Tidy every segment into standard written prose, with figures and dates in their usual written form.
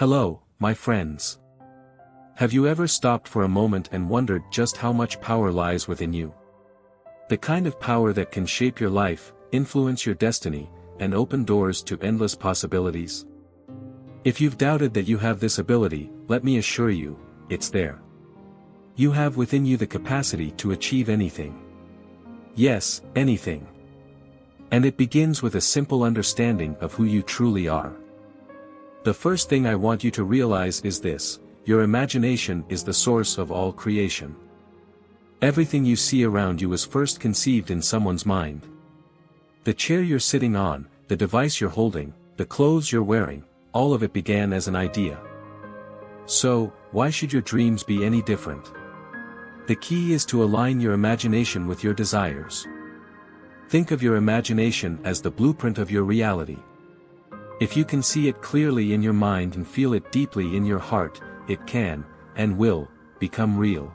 Hello, my friends. Have you ever stopped for a moment and wondered just how much power lies within you? The kind of power that can shape your life, influence your destiny, and open doors to endless possibilities? If you've doubted that you have this ability, let me assure you, it's there. You have within you the capacity to achieve anything. Yes, anything. And it begins with a simple understanding of who you truly are. The first thing I want you to realize is this: your imagination is the source of all creation. Everything you see around you was first conceived in someone's mind. The chair you're sitting on, the device you're holding, the clothes you're wearing, all of it began as an idea. So, why should your dreams be any different? The key is to align your imagination with your desires. Think of your imagination as the blueprint of your reality. If you can see it clearly in your mind and feel it deeply in your heart, it can, and will, become real.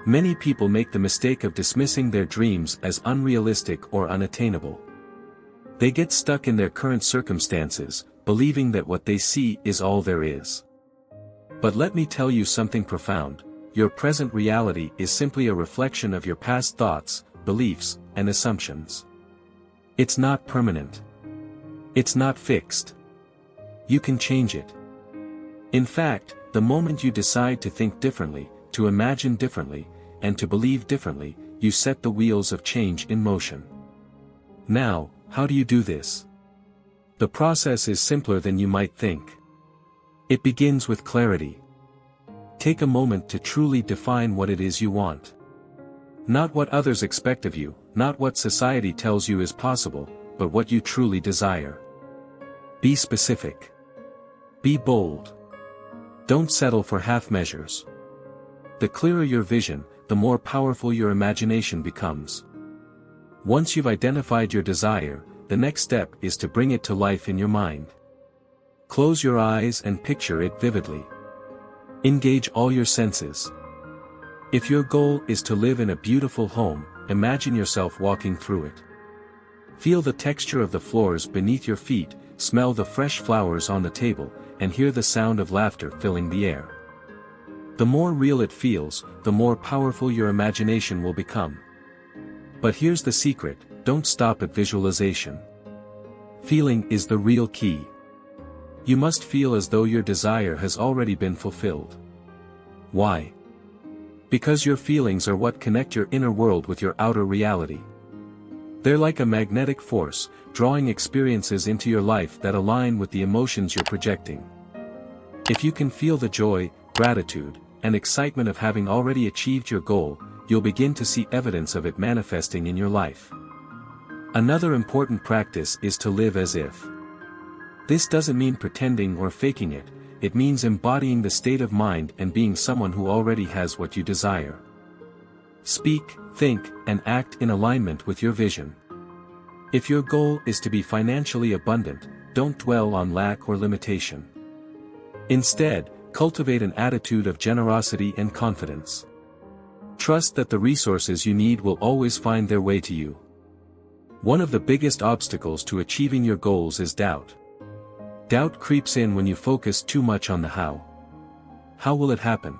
Many people make the mistake of dismissing their dreams as unrealistic or unattainable. They get stuck in their current circumstances, believing that what they see is all there is. But let me tell you something profound: your present reality is simply a reflection of your past thoughts, beliefs, and assumptions. It's not permanent. It's not fixed. You can change it. In fact, the moment you decide to think differently, to imagine differently, and to believe differently, you set the wheels of change in motion. Now, how do you do this? The process is simpler than you might think. It begins with clarity. Take a moment to truly define what it is you want. Not what others expect of you, not what society tells you is possible, but what you truly desire. Be specific. Be bold. Don't settle for half measures. The clearer your vision, the more powerful your imagination becomes. Once you've identified your desire, the next step is to bring it to life in your mind. Close your eyes and picture it vividly. Engage all your senses. If your goal is to live in a beautiful home, imagine yourself walking through it. Feel the texture of the floors beneath your feet, smell the fresh flowers on the table, and hear the sound of laughter filling the air. The more real it feels, the more powerful your imagination will become. But here's the secret: don't stop at visualization. Feeling is the real key. You must feel as though your desire has already been fulfilled. Why? Because your feelings are what connect your inner world with your outer reality. They're like a magnetic force, drawing experiences into your life that align with the emotions you're projecting. If you can feel the joy, gratitude, and excitement of having already achieved your goal, you'll begin to see evidence of it manifesting in your life. Another important practice is to live as if. This doesn't mean pretending or faking it, it means embodying the state of mind and being someone who already has what you desire. Speak, think, and act in alignment with your vision. If your goal is to be financially abundant, don't dwell on lack or limitation. Instead, cultivate an attitude of generosity and confidence. Trust that the resources you need will always find their way to you. One of the biggest obstacles to achieving your goals is doubt. Doubt creeps in when you focus too much on the how. How will it happen?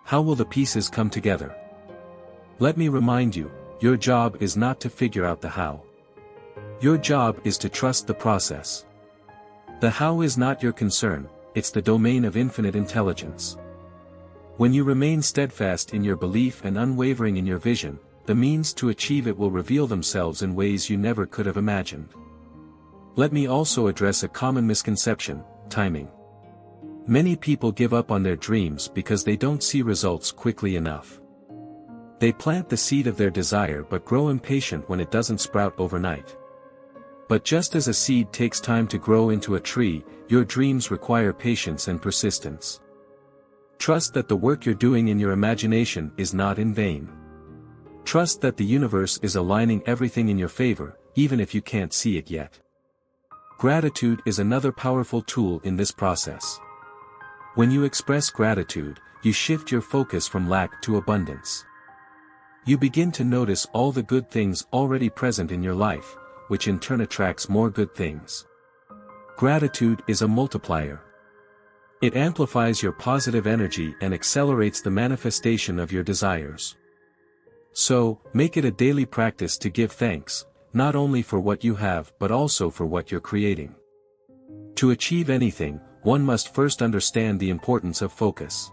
How will the pieces come together? Let me remind you, your job is not to figure out the how. Your job is to trust the process. The how is not your concern, it's the domain of infinite intelligence. When you remain steadfast in your belief and unwavering in your vision, the means to achieve it will reveal themselves in ways you never could have imagined. Let me also address a common misconception: timing. Many people give up on their dreams because they don't see results quickly enough. They plant the seed of their desire but grow impatient when it doesn't sprout overnight. But just as a seed takes time to grow into a tree, your dreams require patience and persistence. Trust that the work you're doing in your imagination is not in vain. Trust that the universe is aligning everything in your favor, even if you can't see it yet. Gratitude is another powerful tool in this process. When you express gratitude, you shift your focus from lack to abundance. You begin to notice all the good things already present in your life, which in turn attracts more good things. Gratitude is a multiplier. It amplifies your positive energy and accelerates the manifestation of your desires. So, make it a daily practice to give thanks, not only for what you have but also for what you're creating. To achieve anything, one must first understand the importance of focus.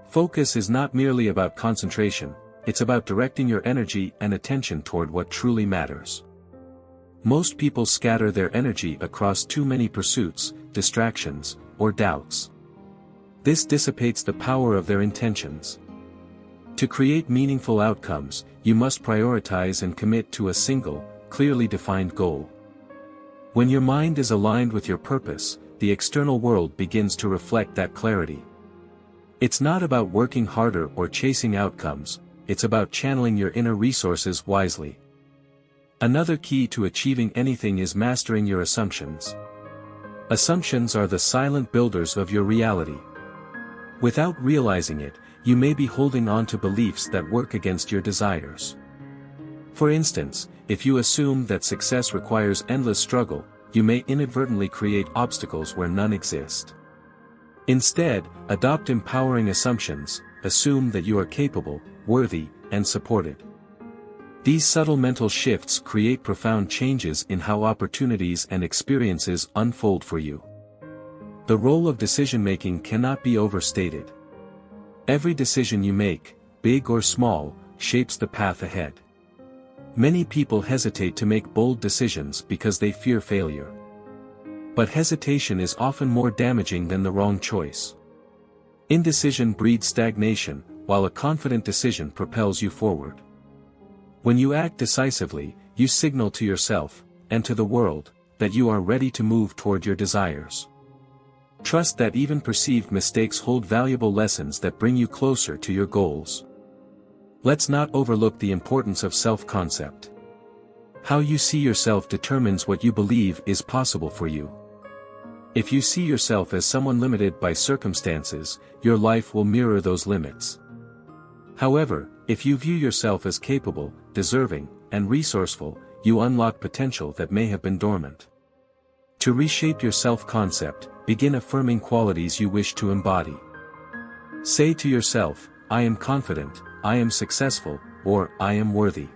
Focus is not merely about concentration, it's about directing your energy and attention toward what truly matters. Most people scatter their energy across too many pursuits, distractions, or doubts. This dissipates the power of their intentions. To create meaningful outcomes, you must prioritize and commit to a single, clearly defined goal. When your mind is aligned with your purpose, the external world begins to reflect that clarity. It's not about working harder or chasing outcomes, it's about channeling your inner resources wisely. Another key to achieving anything is mastering your assumptions. Assumptions are the silent builders of your reality. Without realizing it, you may be holding on to beliefs that work against your desires. For instance, if you assume that success requires endless struggle, you may inadvertently create obstacles where none exist. Instead, adopt empowering assumptions, assume that you are capable, worthy, and supported. These subtle mental shifts create profound changes in how opportunities and experiences unfold for you. The role of decision-making cannot be overstated. Every decision you make, big or small, shapes the path ahead. Many people hesitate to make bold decisions because they fear failure. But hesitation is often more damaging than the wrong choice. Indecision breeds stagnation, while a confident decision propels you forward. When you act decisively, you signal to yourself, and to the world, that you are ready to move toward your desires. Trust that even perceived mistakes hold valuable lessons that bring you closer to your goals. Let's not overlook the importance of self-concept. How you see yourself determines what you believe is possible for you. If you see yourself as someone limited by circumstances, your life will mirror those limits. However, if you view yourself as capable, deserving, and resourceful, you unlock potential that may have been dormant. To reshape your self-concept, begin affirming qualities you wish to embody. Say to yourself, I am confident, I am successful, or I am worthy.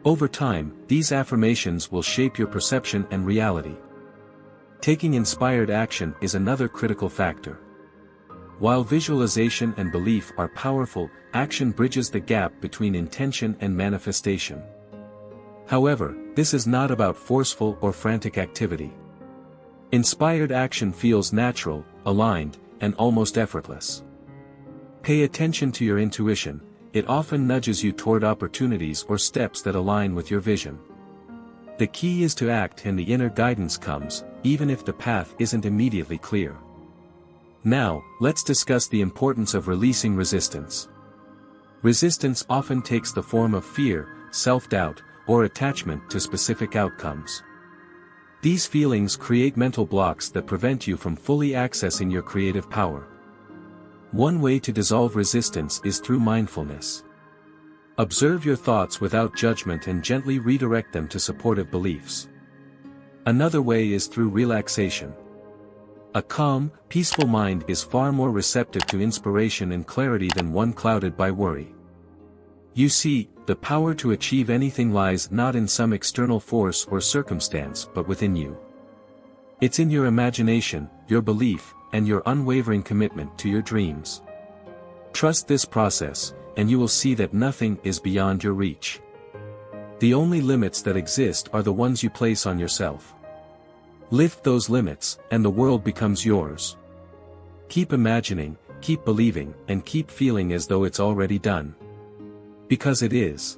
Over time, these affirmations will shape your perception and reality. Taking inspired action is another critical factor. While visualization and belief are powerful, action bridges the gap between intention and manifestation. However, this is not about forceful or frantic activity. Inspired action feels natural, aligned, and almost effortless. Pay attention to your intuition, it often nudges you toward opportunities or steps that align with your vision. The key is to act and the inner guidance comes, even if the path isn't immediately clear. Now, let's discuss the importance of releasing resistance. Resistance often takes the form of fear, self-doubt, or attachment to specific outcomes. These feelings create mental blocks that prevent you from fully accessing your creative power. One way to dissolve resistance is through mindfulness. Observe your thoughts without judgment and gently redirect them to supportive beliefs. Another way is through relaxation. A calm, peaceful mind is far more receptive to inspiration and clarity than one clouded by worry. You see, the power to achieve anything lies not in some external force or circumstance but within you. It's in your imagination, your belief, and your unwavering commitment to your dreams. Trust this process, and you will see that nothing is beyond your reach. The only limits that exist are the ones you place on yourself. Lift those limits, and the world becomes yours. Keep imagining, keep believing, and keep feeling as though it's already done. Because it is.